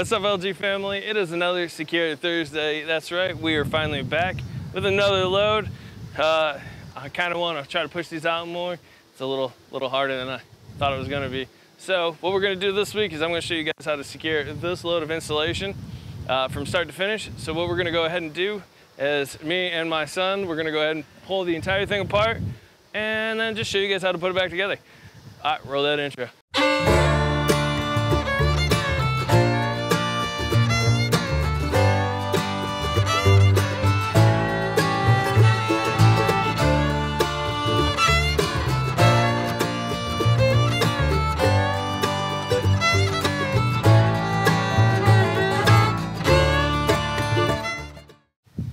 What's up, LG family? It is another Secure Thursday. That's right, we are finally back with another load. I kind of want to try to push these out more. It's a little harder than I thought it was going to be. So what we're going to do this week is I'm going to show you guys how to secure this load of insulation from start to finish. So what we're going to go ahead and do is me and my son, we're going to go ahead and pull the entire thing apart and then just show you guys how to put it back together. All right, roll that intro.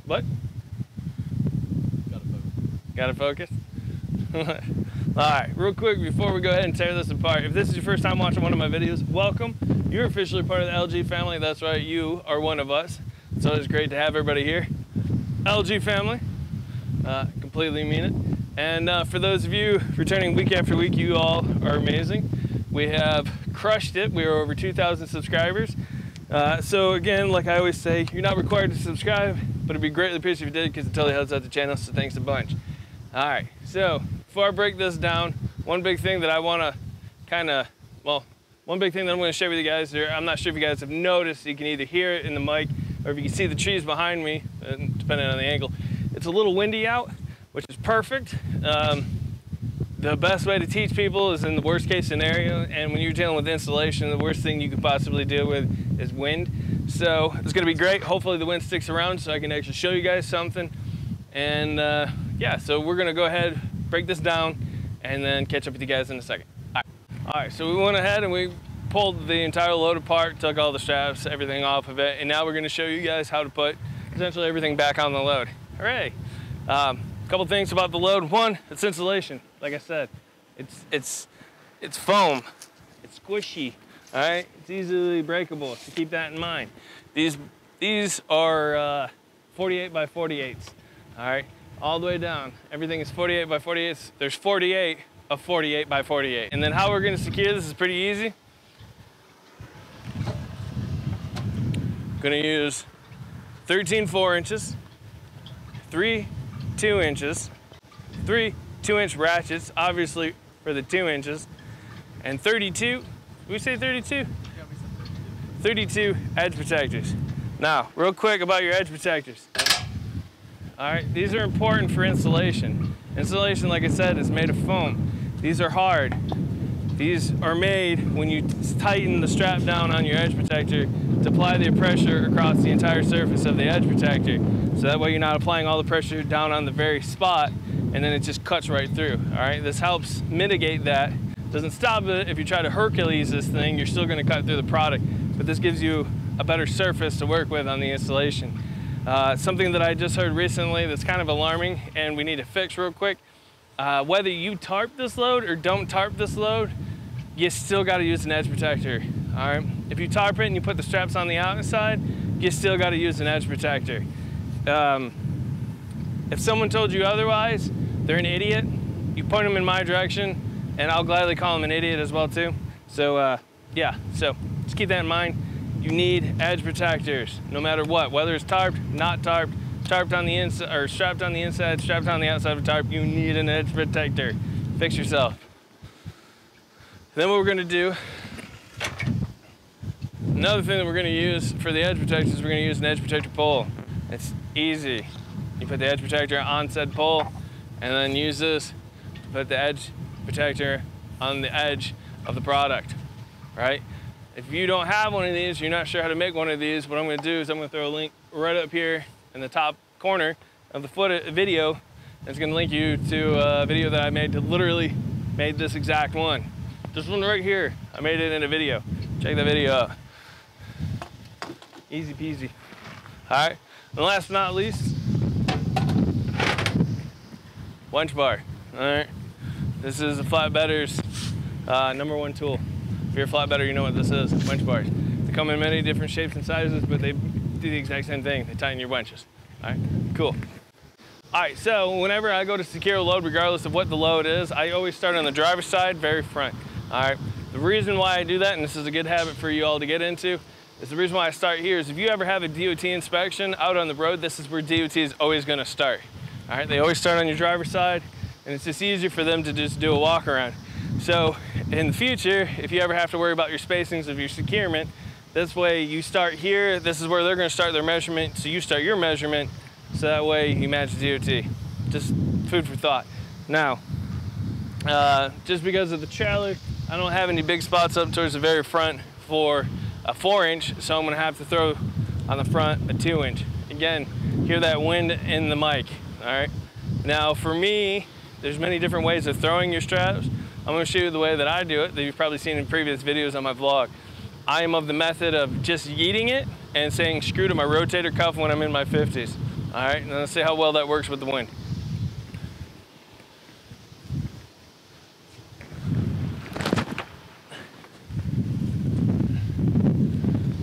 What? Gotta focus. Alright, real quick before we go ahead and tear this apart, if this is your first time watching one of my videos, welcome. You're officially part of the LG family. That's right, you are one of us. So it's great to have everybody here. LG family, completely mean it. And for those of you returning week after week, you all are amazing. We have crushed it. We are over 2,000 subscribers. So again, like I always say, you're not required to subscribe, but it'd be greatly appreciated if you did because it totally helps out the channel, so thanks a bunch. All right, so before I break this down, one big thing that I want to one big thing that I'm going to share with you guys here, I'm not sure if you guys have noticed, you can either hear it in the mic or if you can see the trees behind me, depending on the angle. It's a little windy out, which is perfect. The best way to teach people is in the worst case scenario, and when you're dealing with insulation, the worst thing you could possibly deal with is wind. So it's going to be great. Hopefully the wind sticks around so I can actually show you guys something. And yeah, so we're going to go ahead, break this down, and then catch up with you guys in a second. All right, so we went ahead and we pulled the entire load apart, took all the straps, everything off of it, and now we're going to show you guys how to put essentially everything back on the load. Hooray! Couple things about the load. One, it's insulation. Like I said, it's foam. It's squishy. All right, it's easily breakable. So keep that in mind. These are 48 by 48s. All right, all the way down. Everything is 48 by 48s. There's 48 of 48 by 48. And then how we're going to secure this is pretty easy. Going to use 13 4-inches, 3 2-inches, 3 2-inch ratchets, obviously for the 2 inches, and 32, we say 32? Yeah, we said 32 edge protectors. Now, real quick about your edge protectors. All right, these are important for insulation. Insulation, like I said, is made of foam. These are hard. These are made when you tighten the strap down on your edge protector to apply the pressure across the entire surface of the edge protector. So that way you're not applying all the pressure down on the very spot and then it just cuts right through. All right, this helps mitigate that. Doesn't stop it. If you try to Hercules this thing, you're still going to cut through the product, but this gives you a better surface to work with on the installation. Something that I just heard recently that's kind of alarming and we need to fix real quick. Whether you tarp this load or don't tarp this load, you still got to use an edge protector. All right, if you tarp it and you put the straps on the outside, you still got to use an edge protector. If someone told you otherwise, they're an idiot. You point them in my direction and I'll gladly call them an idiot as well too. So yeah, so just keep that in mind. You need edge protectors no matter what, whether it's tarped, not tarped, tarped on the inside or strapped on the inside, strapped on the outside of a tarp, you need an edge protector. Fix yourself. Then what we're going to do, another thing that we're going to use for the edge protectors is we're going to use an edge protector pole. It's easy. You put the edge protector on said pole and then use this to put the edge protector on the edge of the product, right? If you don't have one of these, you're not sure how to make one of these, what I'm going to do is I'm going to throw a link right up here in the top corner of the video. It's going to link you to a video that I made to literally made this exact one. This one right here, I made it in a video. Check that video out. Easy peasy. All right, and last but not least, winch bar. All right, this is a flatbedder's #1 tool. If you're a flatbedder, you know what this is, winch bars. They come in many different shapes and sizes, but they do the exact same thing. They tighten your winches. All right, cool. All right, so whenever I go to secure a load, regardless of what the load is, I always start on the driver's side, very front. All right, the reason why I do that, and this is a good habit for you all to get into, The reason why I start here is if you ever have a DOT inspection out on the road, this is where DOT is always going to start. All right, they always start on your driver's side, and it's just easier for them to just do a walk around. So in the future, if you ever have to worry about your spacings of your securement, this way you start here, this is where they're going to start their measurement, so you start your measurement, so that way you match DOT. Just food for thought. Now, just because of the trailer, I don't have any big spots up towards the very front for a 4-inch, so I'm gonna have to throw on the front a 2-inch. Again, hear that wind in the mic, all right? Now for me, there's many different ways of throwing your straps. I'm gonna show you the way that I do it, that you've probably seen in previous videos on my vlog. I am of the method of just yeeting it and saying screw to my rotator cuff when I'm in my 50s. All right, and let's see how well that works with the wind.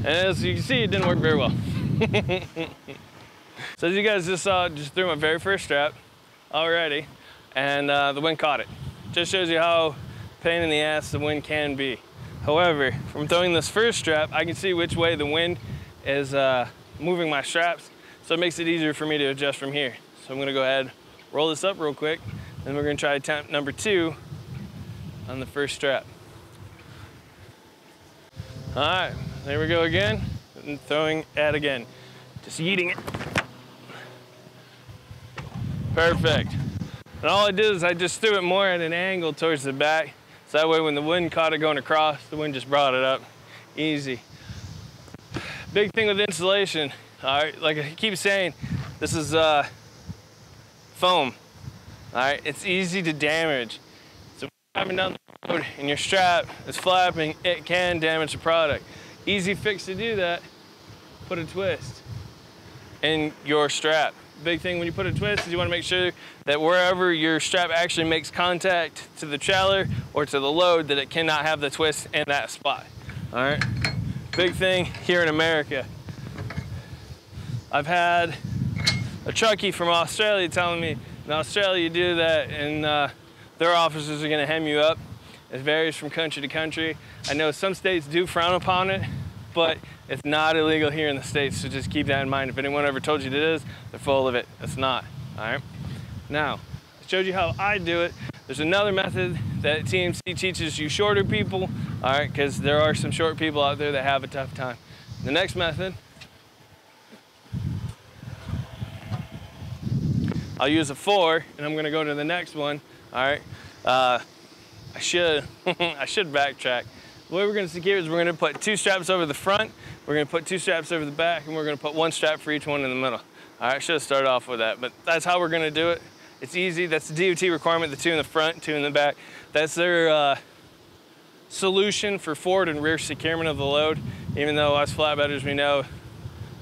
And as you can see, it didn't work very well. So as you guys just saw, just threw my very first strap already, and the wind caught it. Just shows you how pain in the ass the wind can be. However, from throwing this first strap, I can see which way the wind is moving my straps, so it makes it easier for me to adjust from here. So I'm gonna go ahead, roll this up real quick, and we're gonna try attempt number 2 on the first strap. All right, there we go again, and throwing it again. Just yeeting it. Perfect. And all I did is I just threw it more at an angle towards the back, so that way when the wind caught it going across, the wind just brought it up. Easy. Big thing with insulation, all right, like I keep saying, this is foam, all right? It's easy to damage. So when you're driving down the road and your strap is flapping, it can damage the product. Easy fix to do that, put a twist in your strap. Big thing when you put a twist is you want to make sure that wherever your strap actually makes contact to the trailer or to the load, that it cannot have the twist in that spot. All right, big thing here in America. I've had a truckie from Australia telling me in Australia you do that and their officers are going to hem you up. It varies from country to country. I know some states do frown upon it, but it's not illegal here in the States, so just keep that in mind. If anyone ever told you it is, they're full of it. It's not, all right? Now, I showed you how I do it. There's another method that TMC teaches you shorter people, all right, because there are some short people out there that have a tough time. The next method, I'll use a 4, and I'm gonna go to the next one, all right? I should backtrack. The way we're gonna secure is we're gonna put 2 straps over the front, we're gonna put 2 straps over the back, and we're gonna put 1 strap for each one in the middle. All right, I should have started off with that, but that's how we're gonna do it. It's easy, that's the DOT requirement, the 2 in the front, 2 in the back. That's their solution for forward and rear securement of the load, even though us flatbedders, we know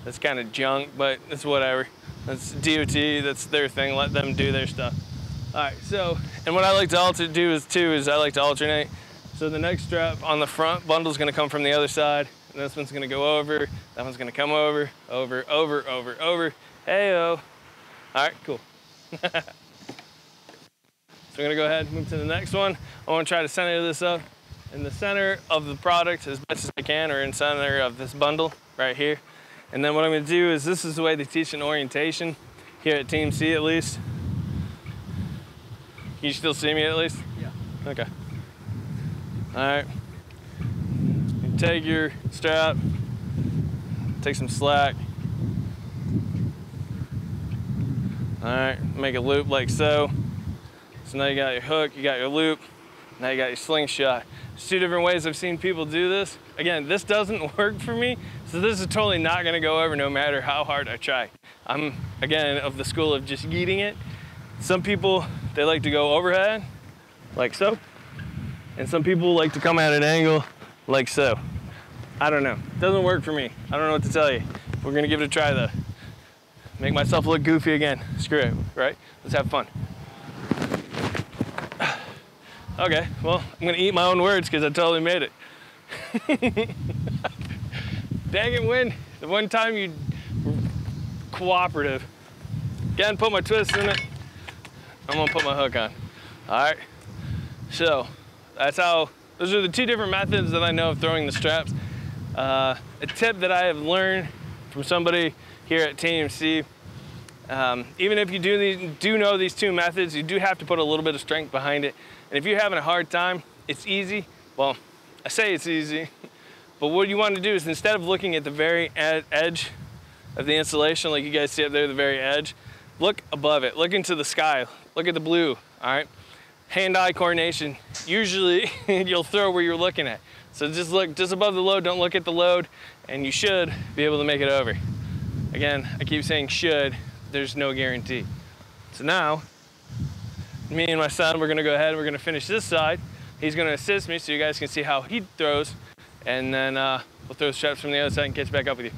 that's kind of junk, but it's whatever. That's DOT, that's their thing, let them do their stuff. All right, so, and what I like to do is I like to alternate. So the next strap on the front bundle is gonna come from the other side, and this one's gonna go over, that one's gonna come over, over, over, over, over, hey-oh. All right, cool. So we're gonna go ahead and move to the next one. I wanna try to center this up in the center of the product as best as I can, or in center of this bundle right here. And then what I'm gonna do is, this is the way they teach in orientation, here at TMC at least. Can you still see me at least? Yeah. Okay. All right. You take your strap, take some slack. All right, make a loop like so. So now you got your hook, you got your loop, now you got your slingshot. There's 2 different ways I've seen people do this. Again, this doesn't work for me, so this is totally not gonna go over no matter how hard I try. I'm, again, of the school of just yeeting it. Some people, they like to go overhead, like so. And some people like to come at an angle like so. I don't know, doesn't work for me. I don't know what to tell you. We're gonna give it a try though. Make myself look goofy again. Screw it, right? Let's have fun. Okay, well, I'm gonna eat my own words because I totally made it. Dang it, Win. The one time you were cooperative. Again, put my twist in it. I'm gonna put my hook on. All right, so that's how, those are the 2 different methods that I know of throwing the straps. A tip that I have learned from somebody here at TMC, even if you do know these two methods, you do have to put a little bit of strength behind it. And if you're having a hard time, it's easy. Well, I say it's easy, but what you want to do is, instead of looking at the very edge of the installation, like you guys see up there, the very edge, look above it, look into the sky, look at the blue, all right? Hand-eye coordination, usually you'll throw where you're looking at. So just look just above the load, don't look at the load, and you should be able to make it over. Again, I keep saying should, there's no guarantee. So now, me and my son, we're gonna go ahead and we're gonna finish this side. He's gonna assist me so you guys can see how he throws, and then we'll throw the straps from the other side and catch back up with you.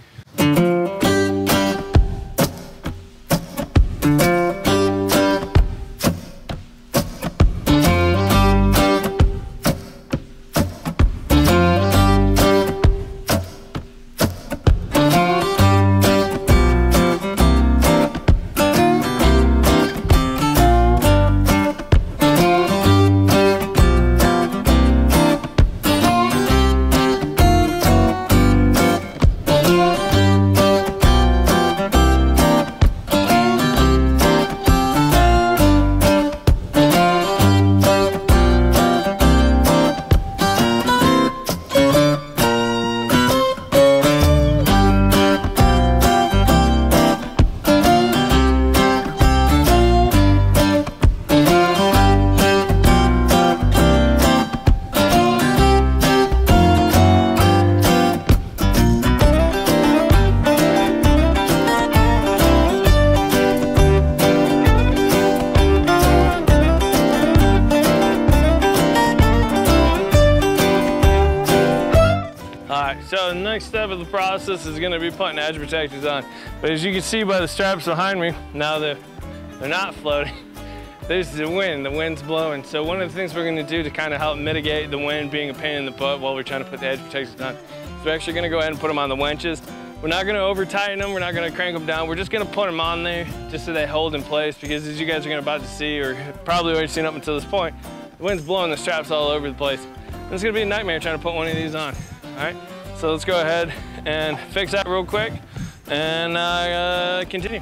So the next step of the process is going to be putting edge protectors on. But as you can see by the straps behind me, now they're not floating. There's the wind's blowing. So one of the things we're going to do to kind of help mitigate the wind being a pain in the butt while we're trying to put the edge protectors on, is we're actually going to go ahead and put them on the winches. We're not going to over tighten them, we're not going to crank them down, we're just going to put them on there just so they hold in place, because as you guys are about to see, or probably already seen up until this point, the wind's blowing the straps all over the place. And it's going to be a nightmare trying to put one of these on, all right? So let's go ahead and fix that real quick and continue.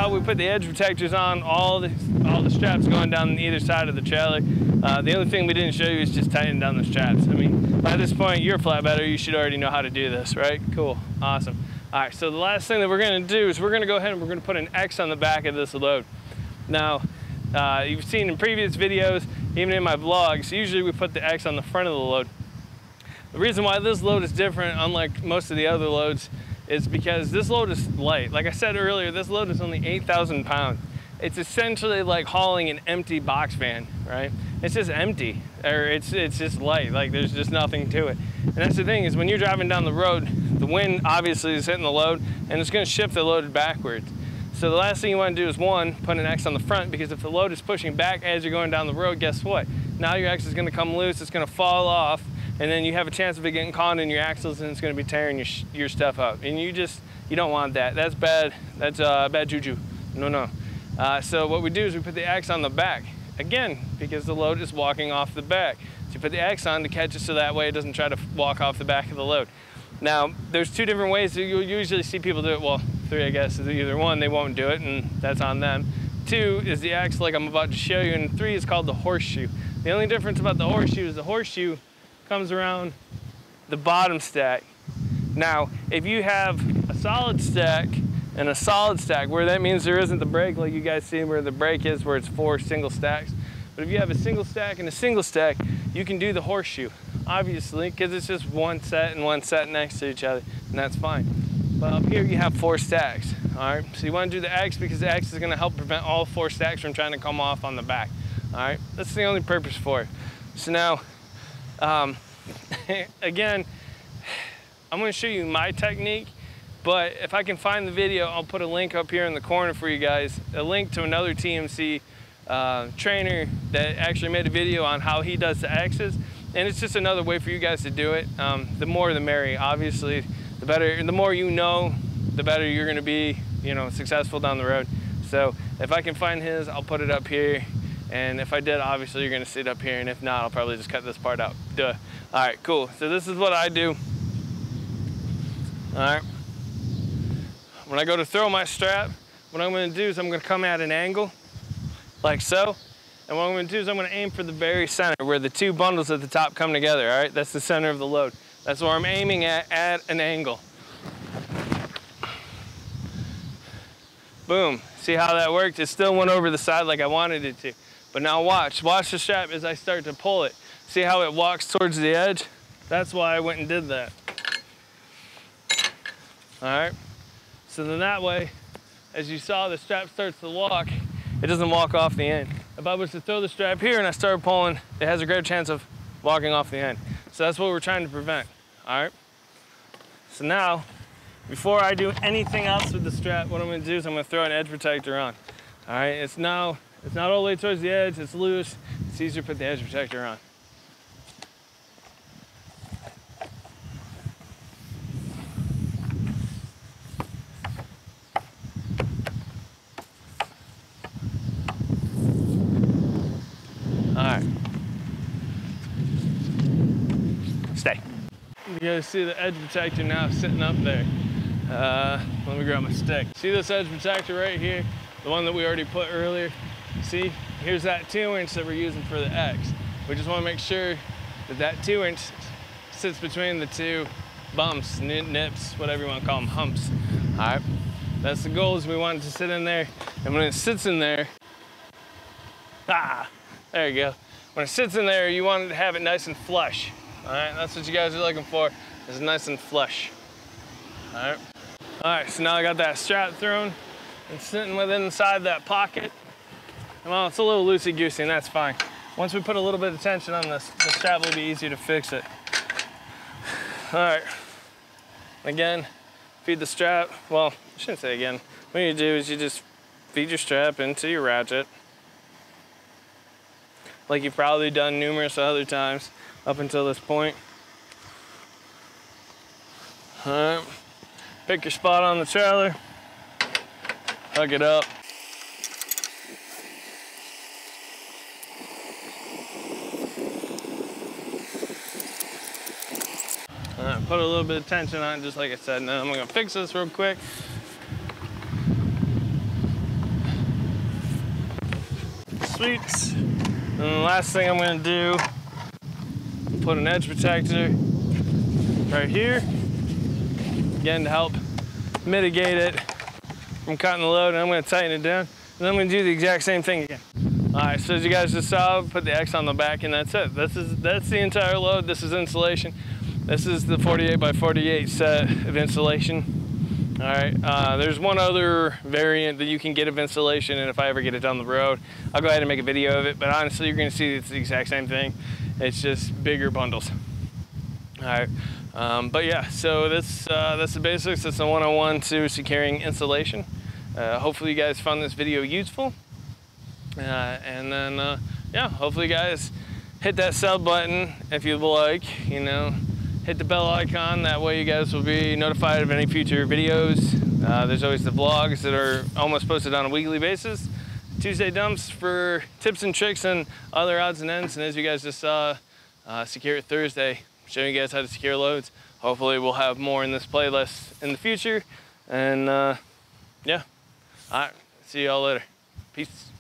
We put the edge protectors on all the straps going down either side of the trailer. The only thing we didn't show you is just tightening down the straps. I mean, by this point, you're a flatbedder, you should already know how to do this, right? Cool, awesome. All right, so the last thing that we're gonna do is we're gonna go ahead and we're gonna put an X on the back of this load. Now, you've seen in previous videos, even in my vlogs, usually we put the X on the front of the load. The reason why this load is different, unlike most of the other loads, is because this load is light. Like I said earlier, this load is only 8,000 pounds. It's essentially like hauling an empty box fan, right? It's just empty, or it's just light, like there's just nothing to it. And that's the thing, is when you're driving down the road, the wind obviously is hitting the load, and it's gonna shift the load backwards. So the last thing you wanna do is, one, put an X on the front, because if the load is pushing back as you're going down the road, guess what? Now your X is gonna come loose, it's gonna fall off, and then you have a chance of it getting caught in your axles, and it's going to be tearing your stuff up. And you don't want that. That's bad. That's bad juju. No. So what we do is we put the X on the back. Again, because the load is walking off the back. So you put the X on to catch it so that way it doesn't try to walk off the back of the load. Now, there's two different ways that you'll usually see people do it. Well, three, I guess. Either one, they won't do it, and that's on them. Two is the X, like I'm about to show you, and three is called the horseshoe. The only difference about the horseshoe is the horseshoe comes around the bottom stack. Now, if you have a solid stack and a solid stack, where that means there isn't the brake, like you guys see where the brake is, where it's 4 single stacks. But if you have a single stack and a single stack, you can do the horseshoe. obviously, because it's just one set and one set next to each other, and that's fine. But up here you have 4 stacks, all right? So you want to do the X because the X is going to help prevent all 4 stacks from trying to come off on the back, all right? That's the only purpose for it. So now, again, I'm going to show you my technique, but if I can find the video, I'll put a link up here in the corner for you guys, a link to another TMC trainer that actually made a video on how he does the X's, and it's just another way for you guys to do it. The more the merrier, obviously. The better, the more you know, the better you're going to be, you know, successful down the road. So if I can find his, I'll put it up here, and if I did, obviously you're going to see it up here, and if not, I'll probably just cut this part out. Duh. All right, cool. So this is what I do. All right. When I go to throw my strap, what I'm going to do is I'm going to come at an angle, like so. And what I'm going to do is I'm going to aim for the very center, where the 2 bundles at the top come together, all right? That's the center of the load. That's where I'm aiming at an angle. Boom. See how that worked? It still went over the side like I wanted it to. But now watch the strap as I start to pull it. See how it walks towards the edge? That's why I went and did that. All right? So then that way, as you saw, the strap starts to walk. It doesn't walk off the end. If I was to throw the strap here and I started pulling, it has a greater chance of walking off the end. So that's what we're trying to prevent, all right? So now, before I do anything else with the strap, what I'm gonna do is I'm gonna throw an edge protector on. All right, it's not all the way towards the edge, it's loose. It's easier to put the edge protector on. Stay. You guys see the edge protector now sitting up there. Let me grab my stick. See this edge protector right here? The one that we already put earlier? See, here's that 2-inch that we're using for the X. We just want to make sure that that 2-inch sits between the 2 bumps, nips, whatever you want to call them, humps. All right, that's the goal, is we want it to sit in there. And when it sits in there, there you go. When it sits in there, you want to have it nice and flush. All right, that's what you guys are looking for, is nice and flush. All right, so now I got that strap thrown. It's sitting within inside that pocket. Well, it's a little loosey-goosey, and that's fine. Once we put a little bit of tension on this, the strap will be easy to fix it. All right, again, feed the strap. Well, I shouldn't say again. What you do is you just feed your strap into your ratchet, like you've probably done numerous other times up until this point. All right, pick your spot on the trailer, hook it up. All right, put a little bit of tension on it, just like I said. Now I'm gonna fix this real quick. Sweet. And the last thing I'm gonna do, put an edge protector right here, again to help mitigate it from cutting the load, and I'm gonna tighten it down, and then I'm gonna do the exact same thing again. All right, so as you guys just saw, put the X on the back, and that's it. That's the entire load. This is insulation. This is the 48 by 48 set of insulation. All right, there's one other variant that you can get of insulation, and if I ever get it down the road, I'll go ahead and make a video of it, but honestly, you're gonna see it's the exact same thing. It's just bigger bundles. All right, but yeah, so that's the basics. That's the 101 to securing insulation. Hopefully you guys found this video useful. And then, yeah, hopefully you guys hit that sub button if you'd like, you know, hit the bell icon. That way you guys will be notified of any future videos. There's always the vlogs that are almost posted on a weekly basis. Tuesday dumps for tips and tricks and other odds and ends. And as you guys just saw, Secure It Thursday, showing you guys how to secure loads. Hopefully we'll have more in this playlist in the future. And yeah, all right, see y'all later. Peace.